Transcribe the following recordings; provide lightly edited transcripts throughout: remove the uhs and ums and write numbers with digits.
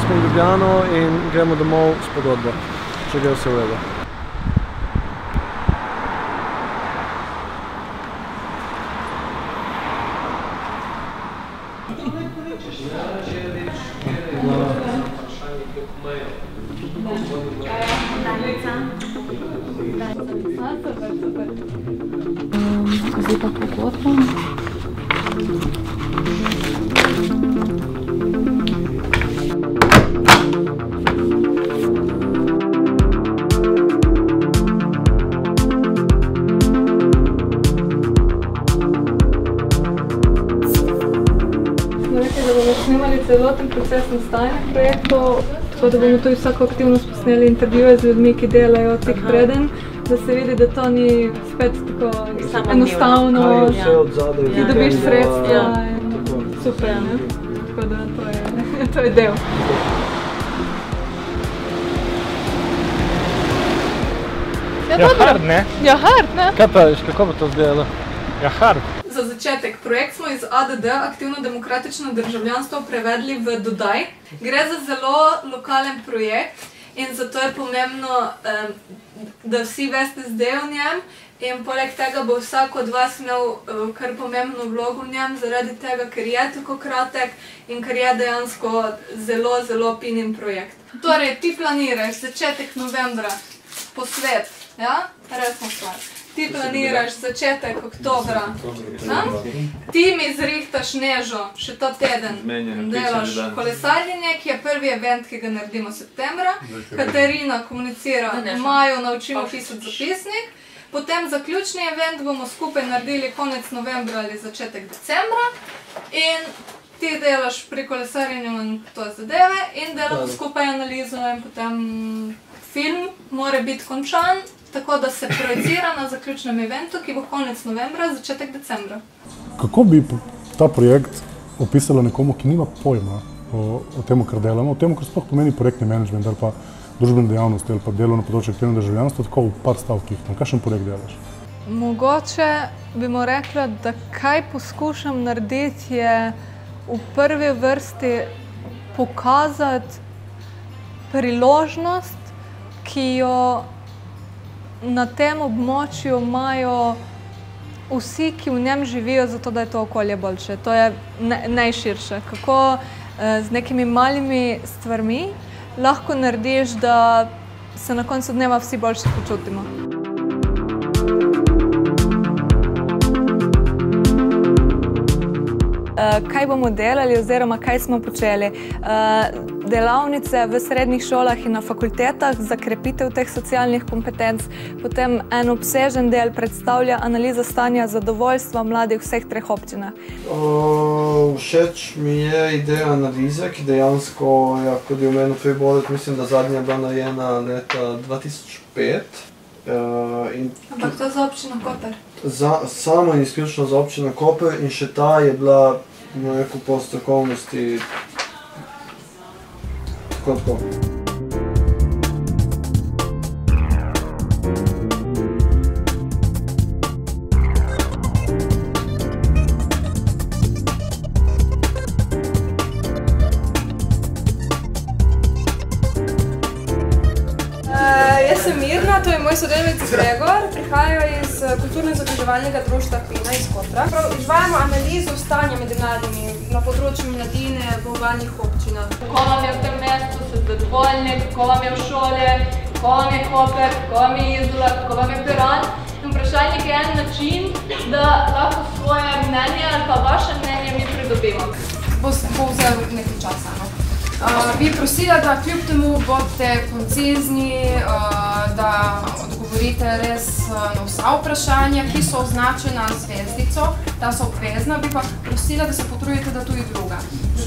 smo v Ljubljano in gremo domov s pogodbo, če gre vse v redu. Zdaj pa pogodbo. Da bomo snemali celoten proces nastajanja projektov, tako da bomo tudi vsako aktivnost posneli intervjuje z ljudmi, ki delajo tik preden, da se vidi, da to ni spet tako enostavno, ki dobiš sredstva in super, ne? Tako da to je del. Ja, hard, ne? Ja, hard, ne? Kaj praviš, kako bo to izgledalo? Ja, hard. Za začetek, projekt smo iz ADD, Aktivno demokratično državljanstvo, prevedli v Dodaj. Gre za zelo lokalen projekt in zato je pomembno, da vsi veste zdaj o njem. In poleg tega bo vsak od vas imel kar pomembno vlogo v njem, zaradi tega, ker je tako kratek in ker je dejansko zelo, zelo pinin projekt. Torej, ti planiraš začetek novembra, posvet, ja? Resno stvar. Ti planiraš začetek oktobra, ti mi zrihtaš Nežo še ta teden, delaš kolesarjenje, ki je prvi event, ki ga naredimo septembra, Katarina komunicira v maju, naučimo pisati zapisnik, potem zaključni event bomo skupaj naredili konec novembra ali začetek decembra in ti delaš pri kolesarjenju in to zadeve in delamo skupaj analizo in potem film mora biti končan, tako da se projicira na zaključnem eventu, ki bo konec novembra, začetek decembra. Kako bi ta projekt opisala nekomu, ki nima pojma o tem, kar delamo, o tem, kar sploh pomeni projektni menedžment ali pa družbene dejavnosti ali pa delo na področju aktivnega državljanstva, tako v par stavkih, kakšen projekt delaš? Mogoče bi mu rekla, da kaj poskušam narediti je v prvi vrsti pokazati priložnost, ki jo na tem območju imajo vsi, ki v njem živijo, zato da je to okolje boljše. To je najširše. Kako z nekimi malimi stvarmi lahko narediš, da se na koncu dneva vsi boljše počutimo. Kaj bomo delali oziroma kaj smo počeli? Delavnice v srednjih šolah in na fakultetah za krepitev teh socialnih kompetenc, potem en obsežen del predstavlja analiza stanja zadovoljstva mladih v vseh treh občinah. Všeč mi je ideja analize, ki dejansko, kot je omenil prej Borut, mislim, da zadnja je bila narejena leta 2005. Ampak to za občino Koper? Samo in izključno za občino Koper in še ta je bila, bom rekel, po strokovnosti tako. Jaz sem Mirna, to je moj sodelavec Gregor, prihajajo iz kulturno-izobraževalnega društva Pina iz Kopra. Izvajamo analizo stanja med mladimi na področju mladine v obalnih občinah. Kako vam je v tem mestu, ste zadovoljni, kako vam je v šole, kako vam je Koper, kako vam je Izola, kako vam je Piran. Vprašanje je en način, da lahko svoje mnenje ali pa vaše mnenje mi pridobimo. Bo vzel nekaj časa, no. Bi prosila, da kljub temu bodite koncizni, da odgovorite res na vsa vprašanja, ki so označena z zvezdico, ta so obvezna, bi pa prosila, da se potrudite, da tudi druga.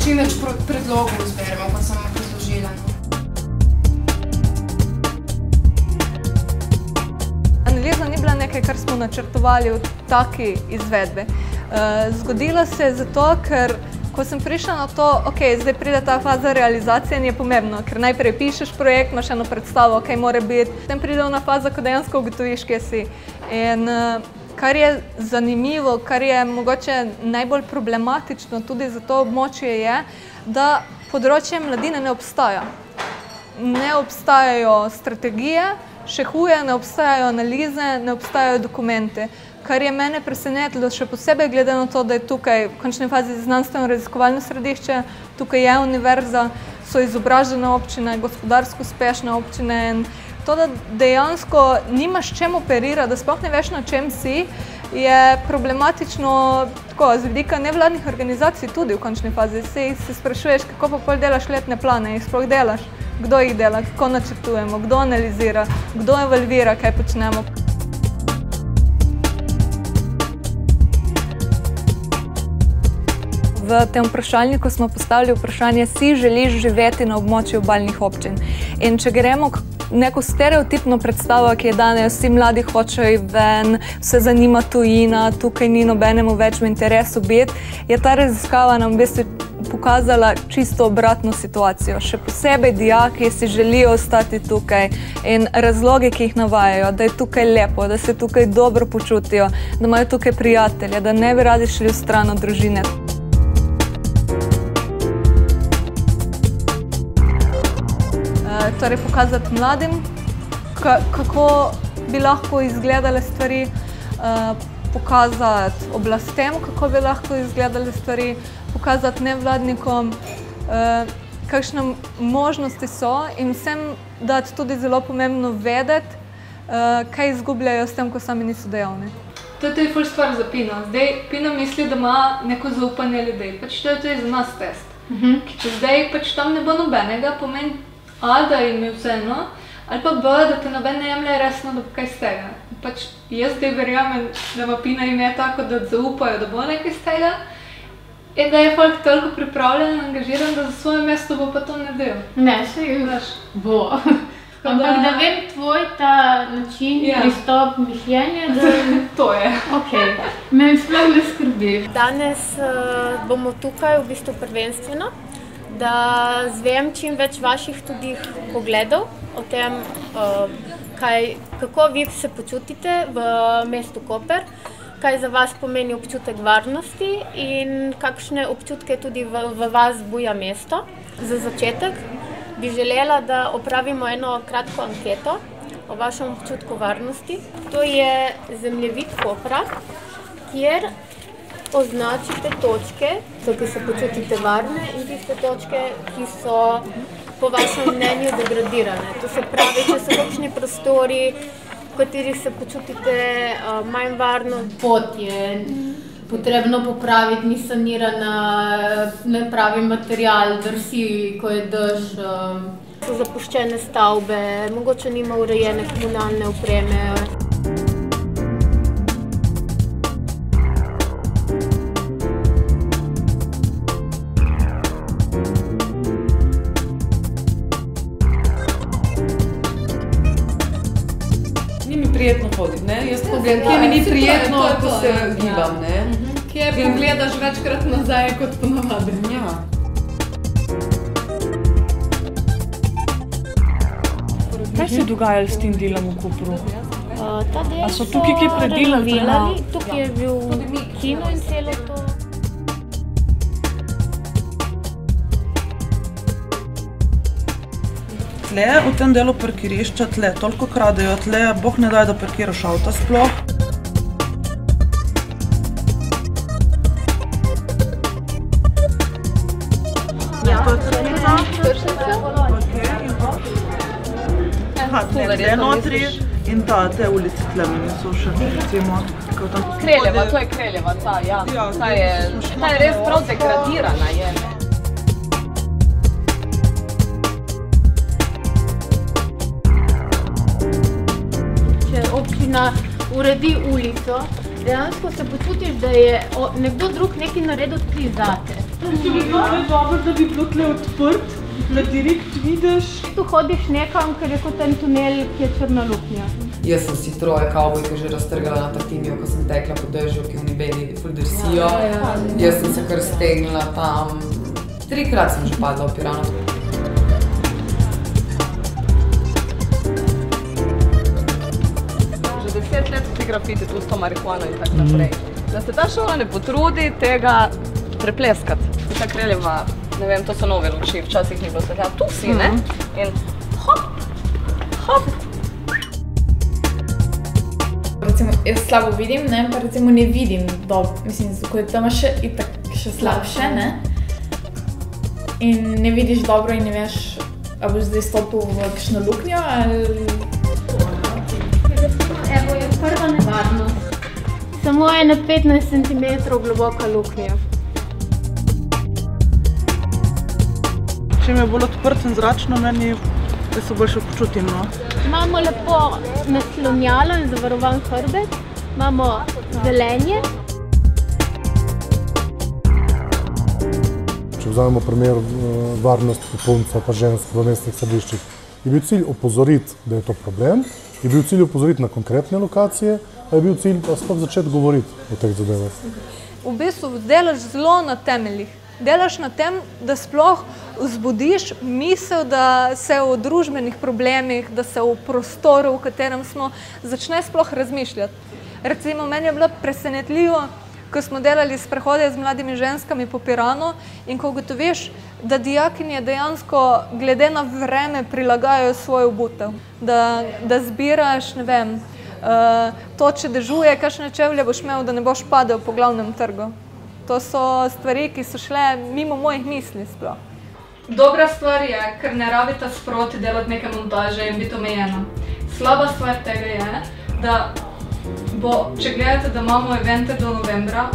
Čim več predlogov izberemo, kot sem predložila. Analiza ni bila nekaj, kar smo načrtovali v taki izvedbi. Zgodilo se je zato, ker ko sem prišla na to, zdaj pride ta faza realizacije in je pomembno, ker najprej pišeš projekt, imaš eno predstavo, kaj mora biti, potem pride ona faza, ko dejansko ugotoviš, kje si. In kar je zanimivo, kar je mogoče najbolj problematično tudi za to območje je, da področje mladine ne obstaja. Ne obstajajo strategije, še huje, ne obstajajo analize, ne obstajajo dokumente. Kar je mene presenetilo, še posebej glede na to, da je tukaj v končni fazi znanstveno-raziskovalno središče, tukaj je univerza, so izobražene občine, gospodarsko uspešne občine in to, da dejansko nimaš čem operirati, da sploh ne veš, na čem si, je problematično tako, z vidika nevladnih organizacij tudi v končni fazi. Se sprašuješ, kako pa pol delaš letne plane, jih sploh delaš, kdo jih dela, kako načrtujemo, kdo analizira, kdo evalvira, kaj počnemo. V tem vprašalniku smo postavili vprašanje, si želiš živeti na območju obalnih občin. In če gremo neko stereotipno predstavo, ki je danes, vsi mladi hočejo ven, vse zanima tujina, tukaj ni nobenemu več v interesu biti, je ta raziskava nam v bistvu pokazala čisto obratno situacijo. Še posebej dijaki si želijo ostati tukaj in razloge, ki jih navajajo, da je tukaj lepo, da se tukaj dobro počutijo, da imajo tukaj prijatelje, da ne bi radi šli v stran od družine. Torej pokazati mladim, kako bi lahko izgledale stvari, pokazati oblastem, kako bi lahko izgledale stvari, pokazati nevladnikom, kakšne možnosti so in vsem dati tudi zelo pomembno vedeti, kaj izgubljajo s tem, ko sami niso dejavni. To je ful stvar za Pino. Zdaj Pino misli, da ima neko zaupanje ljudi. Pač to je za nas test. Če zdaj pač tam ne bo nobenega, pomeni A, da jim je vseeno, ali pa B, da te noben ne jemlje resno, da bo kaj z tega. Pač jaz zdaj verjamem, da ima Pina ime tako, da zaupajo, da bo nekaj z tega in da je folk toliko pripravljen in angažiran, da za svoje mesto bo pa to naredil. Ne, še bo. Ampak da vem tvoj ta način, pristop, mišljenje, da... To je. Ok, me sploh ne skrbi. Danes bomo tukaj v bistvu prvenstveno, da zvem čim več vaših tudi pogledov o tem, kako vi se počutite v mestu Koper, kaj za vas pomeni občutek varnosti in kakšne občutke tudi v vas buja mesto. Za začetek bi želela, da opravimo eno kratko anketo o vašem občutku varnosti. To je zemljevid Kopra, kjer označite točke, ki se počutite varne in tiste točke, ki so po vašem mnenju degradirane. To se pravi, če so kakšni prostori, v katerih se počutite manj varno. Pot je potrebno popraviti, ni sanirana, ne pravi material, drsi, ko je dež. So zapuščene stavbe, mogoče nima urejene komunalne opreme. Prijetno hoditi, ne? Jaz pogledam, kje mi ni prijetno, ko se gibam, ne? Kje pogledaš večkrat nazaj, kot ponavadi. Ja. Kaj se je dogajalo s tem delom v Kopru? Ta del so tukaj kaj predelali? Tukaj je bil kino in celo to. Tle, v tem delu parkirišča, tle, toliko kradejo, tle, boh ne daj, da parkiraš avta sploh. Ja, to je tržnica. Tržnica? Aha, tle notri in te ulice tle meni so še, recimo. Kreljeva, to je Kreljeva, ta, ja. Ta je res prav degradirana, je. Občina uredi ulico, dejansko se počutiš, da je nekdo drug nekaj naredil tudi zate. Če bi bilo dobro, da bi bilo tle odprt, da direkt vidiš. Tu hodiš nekam, ker je kot en tunel, ki je črna luknja. Jaz sem si troje kavbojke že raztrgala na Tartinijo, ko sem tekla po dežju, ki oni beli ful drsijo. Jaz sem se kar stegnila tam. 3-krat sem že padla v Piranu. Že 10 let vsi grafiti tu s to marihuano in tako naprej. Da se ta šola ne potrudi tega prepleskati. Ta Kreljeva ne vem, to so nove luči, včasih ni bilo svetla, tu si, ne? In hop. Recimo, jaz slabo vidim, ne, pa recimo ne vidim dobro, mislim, ko je tam še slabše, ne? In ne vidiš dobro in ne veš, a boš zdaj stopil v kakšno luknjo, ali... Evo je prva nevarnost. Samo je na 15 cm globoka luknja. Čim je bolj odprt in zračno, meni se boljše počutim, no. Imamo lepo naslonjalo in zavarovan hrbet, imamo zelenje. Če vzamemo primer varnosti punca pa žensk v mestnih središčih, je bil cilj opozoriti, da je to problem, je bil cilj opozoriti na konkretne lokacije, a je bil cilj pa sploh začeti govoriti o teh zadevah. V bistvu delaš zelo na temeljih. Delaš na tem, da sploh vzbudiš misel, da se o družbenih problemih, da se o prostoru, v katerem smo, začne sploh razmišljati. Recimo, meni je bilo presenetljivo, ko smo delali sprehode z mladimi ženskami po Piranu in ko ugotoviš, da dijakinje dejansko glede na vreme prilagajajo svojo obutev. Da zbiraš, ne vem, to, če dežuje, kakšne čevlje boš imel, da ne boš padel po glavnem trgu. To so stvari, ki so šle mimo mojih misli sploh. Dobra stvar je, ker ne rabite sproti delati neke montaže in biti omejena. Slaba stvar tega je, da če gledate, da imamo evente do novembra,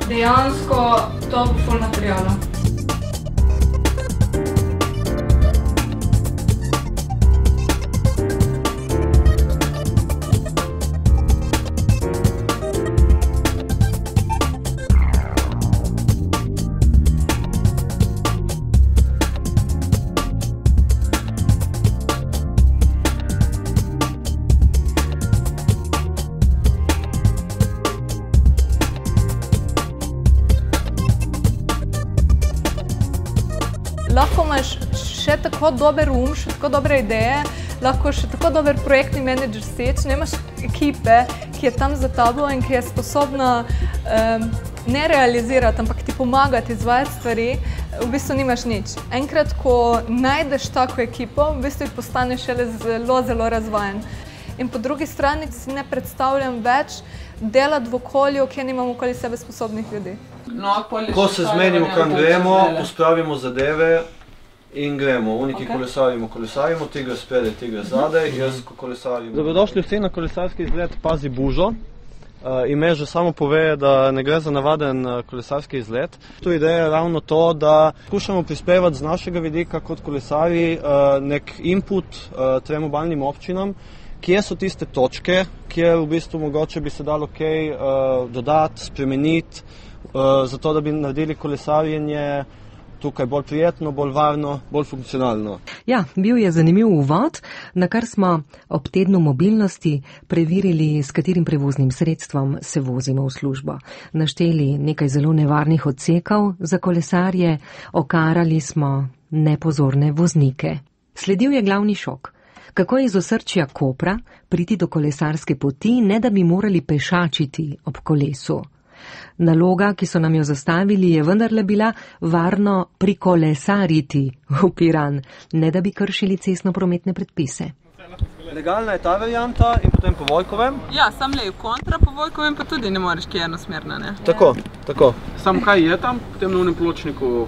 dejansko to bo ful materijala. Lahko imaš še tako dober še tako dobre ideje, lahko še tako dober projektni menedžer si, če nemaš ekipe, ki je tam za tabo in ki je sposobna ne realizirati, ampak ti pomagati izvajati stvari, v bistvu nimaš nič. Enkrat, ko najdeš tako ekipo, v bistvu postaneš šele zelo, zelo razvajen. In po drugi strani si ne predstavljam več delati v okolju, kjer nimamo okoli sebe sposobnih ljudi. Ko se zmenimo, kam gremo, pospravimo zadeve in gremo. Oni, ki kolesarimo, ti gre spredaj, ti gre zadaj, jaz ko kolesarimo. Dobrodošli vsi na kolesarski izlet Pazi bužo. Ime že samo pove, da ne gre za navaden kolesarski izlet. Tu ideja je ravno to, da skušamo prispevati z našega vidika kot kolesarji nek input trem obalnim občinam, kje so tiste točke, kjer v bistvu mogoče bi se dalo kaj dodati, spremeniti, zato da bi naredili kolesarjenje tukaj bolj prijetno, bolj varno, bolj funkcionalno. Ja, bil je zanimiv uvod, na kar smo ob tednu mobilnosti preverili, s katerim prevoznim sredstvom se vozimo v službo. Našteli nekaj zelo nevarnih odsekov za kolesarje, okarali smo nepozorne voznike. Sledil je glavni šok. Kako je iz osrčja Kopra priti do kolesarske poti, ne da bi morali pešačiti ob kolesu. Naloga, ki so nam jo zastavili, je vendarle bila varno prikolesariti v Piran, ne da bi kršili cestno-prometne predpise. Legalna je ta varianta in potem po Vojkovem. Ja, sam le v kontra, po Vojkovem pa tudi ne moreš, ki je enosmerna, ne? Tako, tako. Sam kaj je tam, potem na unem pločniku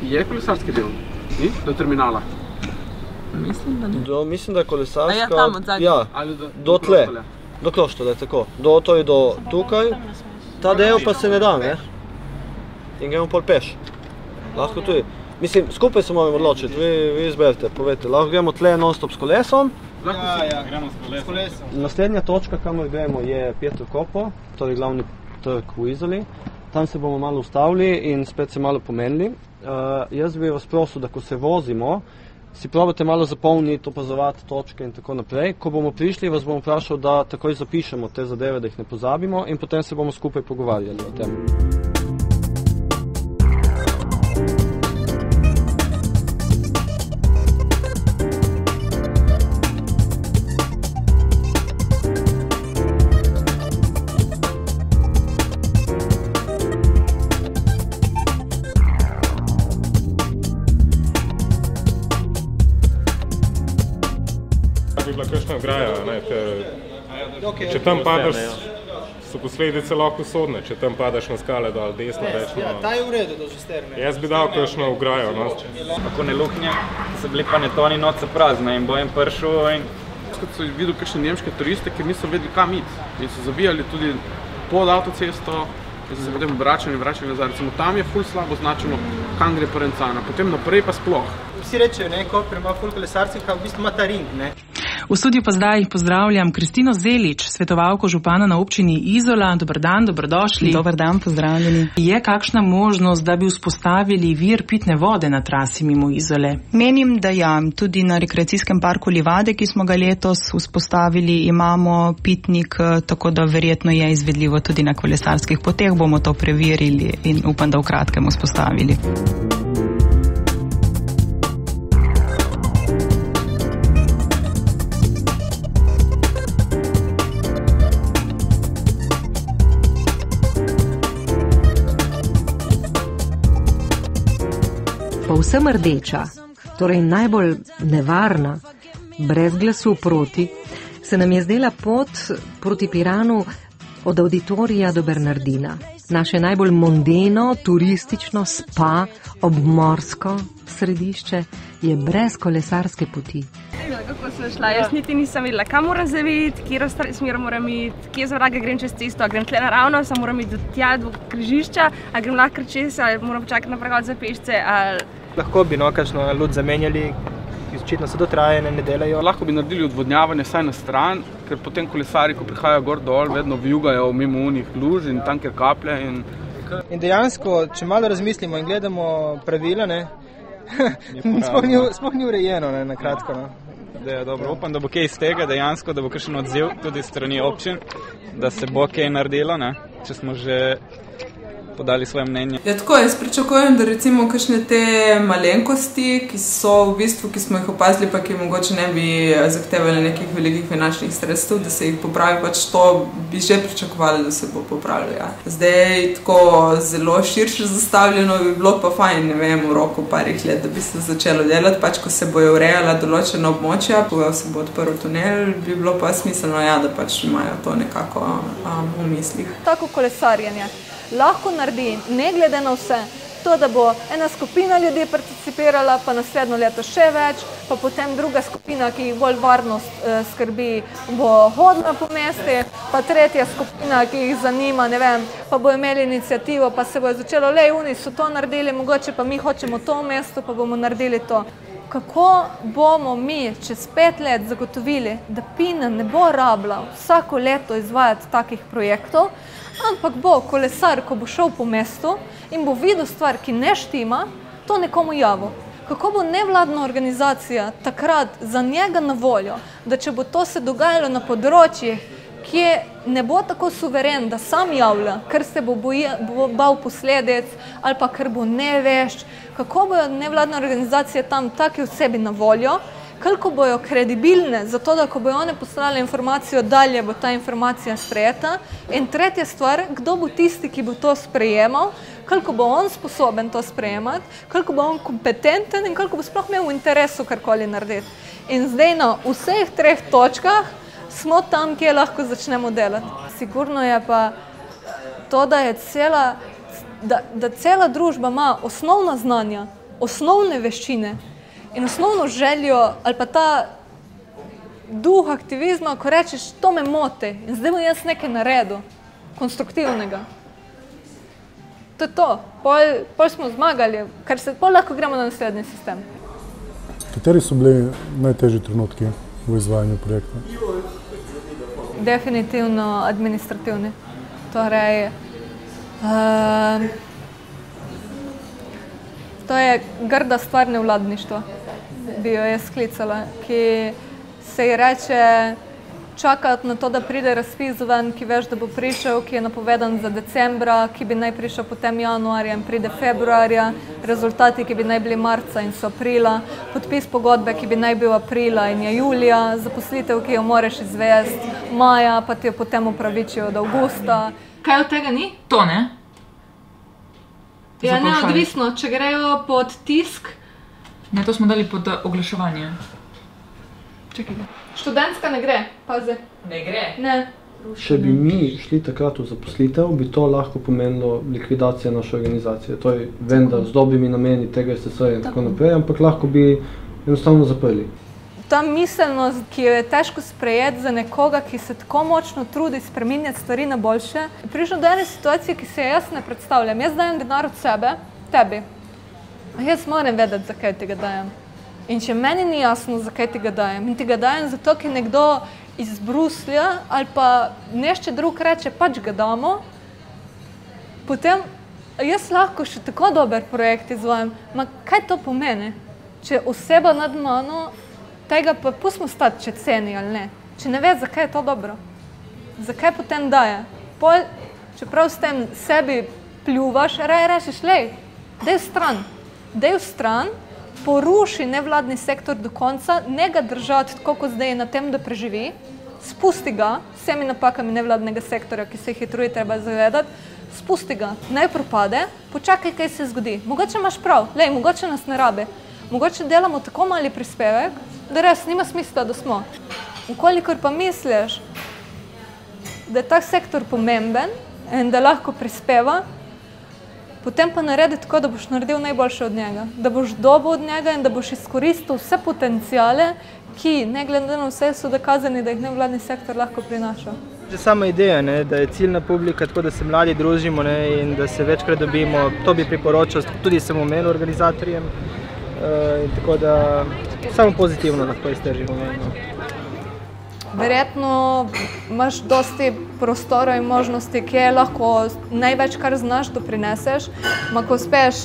je kolesarski del, ni? Do terminala. Mislim, da ne. Mislim, da je kolesarska... A ja, tam od zadnje. Ja, do tle. Do kloštora, tako. To je do tukaj. Ta del pa se ne da, ne? In gremo pol peš. Lahko tudi. Mislim, skupaj se moramo odločiti, vi izberite, povejte. Lahko gremo tle non-stop s kolesom. Ja, gremo s kolesom. Naslednja točka, kamor gremo, je Pietro Kopo, torej glavni trg v Izoli. Tam se bomo malo ustavili in spet se malo pomenili. Jaz bi vas prosil, da ko se vozimo, si probate malo zapolniti, opazovati točke in tako naprej. Ko bomo prišli, vas bom vprašal, da takoj zapišemo te zadeve, da jih ne pozabimo in potem se bomo skupaj pogovarjali o tem. bi bila kakšna ograja, če tam padeš, so posledice lahko usodne, če tam padeš na skale dol, desno, rečemo. Ja, ta je v redu, da že sterne. Jaz bi dal kakšno ograjo, no. Ako ne luknje, so bili pa netoni noce prazne in bojem pršel in... Skrat so videl kakšne nemške turiste, ker niso vedeli kam iti. In so zavijali tudi pod avtocesto, in so se potem vračali nazaj. Recimo tam je ful slabo značeno, kam gre Parencana, potem naprej pa sploh. Vsi rečejo, Koper ima ful kolesarcev, v bistvu ima ta ring, ne. V studiu pa zdaj pozdravljam Kristino Zelič, svetovalko župana na občini Izola. Dober dan, dobrodošli. Dober dan, pozdravljeni. Je kakšna možnost, da bi vzpostavili vir pitne vode na trasi mimo Izole? Menim, da ja. Tudi na rekreacijskem parku Livade, ki smo ga letos vzpostavili, imamo pitnik, tako da verjetno je izvedljivo tudi na kolesarskih poteh. Bomo to preverili in upam, da v kratkem vzpostavili. Povsem rdeča, torej najbolj nevarna, brez glasu proti, se nam je zdela pot proti Piranu od Auditorija do Bernardina. Naše najbolj mondeno, turistično, spa, obmorsko središče je brez kolesarske poti. Kako sem šla, jaz niti nisem videla, kam moram zaviti, kjer smer moram iti, kje za vraga grem čez cesto, a grem tle naravno, sam moram iti do tja, do križišča, a grem lahko čez, ali moram počakati na prehod za pešce, ali... Lahko bi kakšno lud zamenjali, ki očitno so dotrajene, ne delajo. Lahko bi naredili odvodnjavanje saj na stran, ker potem kolesari, ko prihajajo gor dol, vedno vjugajo mimo unih luž in tam, kjer kaplje. In dejansko, če malo razmislimo in gledamo pravila, sploh ni urejeno, na kratko. Dobro, upam, da bo kaj iz tega dejansko, da bo kakšen odziv tudi strani občin, da se bo kaj naredilo, če smo že podali svoje mnenje. Ja, tako, jaz pričakujem, da recimo kakšne te malenkosti, ki so v bistvu, ki smo jih opazili, pa ki mogoče ne bi zahtevali nekih velikih finančnih sredstev, da se jih popravi, pač to bi že pričakovali, da se bo popravilo. Ja. Zdaj, tako zelo širše zastavljeno bi bilo pa fajn, ne vem, v roku parih let, da bi se začelo delati, pač ko se bojo urejala določena območja, ko se bo odprl tunel, bi bilo pa smiselno, ja, da pač imajo to nekako v mislih. Tako kolesarjenje lahko naredi, ne glede na vse, to, da bo ena skupina ljudi participirala, pa naslednjo leto še več, pa potem druga skupina, ki bolj varnost skrbi, bo hodila po mesti, pa tretja skupina, ki jih zanima, ne vem, pa bo imeli inicijativo, pa se bo začelo, oni so to naredili, mogoče pa mi hočemo to v mestu, pa bomo naredili to. Kako bomo mi čez 5 let zagotovili, da Pina ne bo rabila vsako leto izvajati takih projektov, ampak bo kolesar, ko bo šel po mestu in bo videl stvar, ki ne štima, to nekomu javil. Kako bo nevladna organizacija takrat za njega na voljo, da če bo to se dogajalo na področjih, kje ne bo tako suveren, da sam javlja, ker se bo bal posledic ali pa ker bo nevešč, kako bojo nevladne organizacije tam take osebi na voljo, koliko bojo kredibilne, zato da ko bojo one poslali informacijo dalje, bo ta informacija sprejeta. In tretja stvar, kdo bo tisti, ki bo to sprejemal, koliko bo on sposoben to sprejemati, koliko bo on kompetenten in koliko bo sploh imel v interesu karkoli narediti. In zdaj na vseh 3 točkah smo tam, kjer lahko začnemo delati. Sigurno je pa to, da cela družba ima osnovna znanja, osnovne veščine in osnovno željo ali pa ta duh aktivizma, ko rečeš, to me moti in zdaj bom jaz nekaj naredil, konstruktivnega. To je to. Pol smo zmagali, pol lahko gremo na naslednji sistem. Kateri so bili najtežji trenutki v izvajanju projekta? Definitivno administrativni. Torej, to je grda stvar nevladništva, bi jo jaz sklicala, ki se ji reče čakati na to, da pride razpis ven, ki veš, da bo prišel, ki je napovedan za decembra, ki bi naj prišel potem januarja in pride februarja, rezultati, ki bi naj bili marca in so aprila, podpis pogodbe, ki bi naj bil aprila in je julija, zaposlitev, ki jo moraš izvesti maja, pa ti jo potem upravičijo od avgusta. Kaj od tega ni? To ne? Ja, neodvisno, če grejo pod tisk. Ne, to smo dali pod oglaševanje. Čekaj. Študentska ne gre, pazi. Ne gre? Ne. Če bi mi šli takrat v zaposlitev, bi to lahko pomenilo likvidacijo naše organizacije. To je vendar z dobrimi nameni tega SSR in tako naprej, ampak lahko bi enostavno zaprli. Ta miselnost, ki jo je težko sprejeti za nekoga, ki se tako močno trudi spreminjati stvari na boljše, je prišlo do ene situacije, ki se jaz ne predstavljam. Jaz dajem denar od sebe, tebi. Jaz moram vedeti, zakaj ti ga dajem. In če meni ni jasno, zakaj ti ga dajem, in ti ga dajem zato, ker nekdo iz Bruslja ali pa nešče drug reče, pač ga damo, potem jaz lahko še tako dober projekt izvajam. Ma kaj to pomeni? Če oseba nad mano, tega pa pustimo stati, če ceni ali ne. Če ne ve, zakaj je to dobro. Zakaj potem daje? Pol, čeprav s tem sebi pljuvaš, rečeš, lej, dej v stran, poruši nevladni sektor do konca, ne ga držati tako, kot zdaj na tem, da preživi, spusti ga, vsemi napakami nevladnega sektorja, ki se jih hitruje treba zavedati, spusti ga, naj propade, počakaj, kaj se zgodi. Mogoče imaš prav, lej, mogoče nas ne rabi, mogoče delamo tako mali prispevek, da res nima smisla, da smo. Ukolikor pa misliš, da je ta sektor pomemben in da lahko prispeva, potem pa naredi tako, da boš naredil najboljše od njega, da boš dobil od njega in da boš izkoristil vse potencijale, ki, ne glede na vse, so dokazani, da jih nevladni sektor lahko prinaša. Že sama ideja, ne, da je ciljna publika tako, da se mladi družimo, ne, in da se večkrat dobimo, to bi priporočal tudi samomenu organizatorjem, tako da samo pozitivno lahko iztržimo. Verjetno imaš dosti prostora in možnosti, kje lahko največ, kar znaš, doprineseš. Ma ko uspeš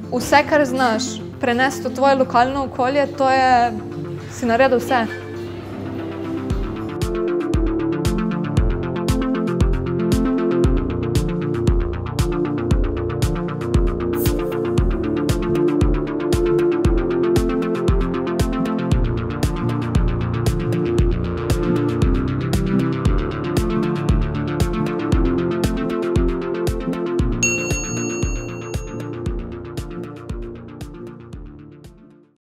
vse, kar znaš, prenesti v tvoje lokalno okolje, to je, si naredil vse.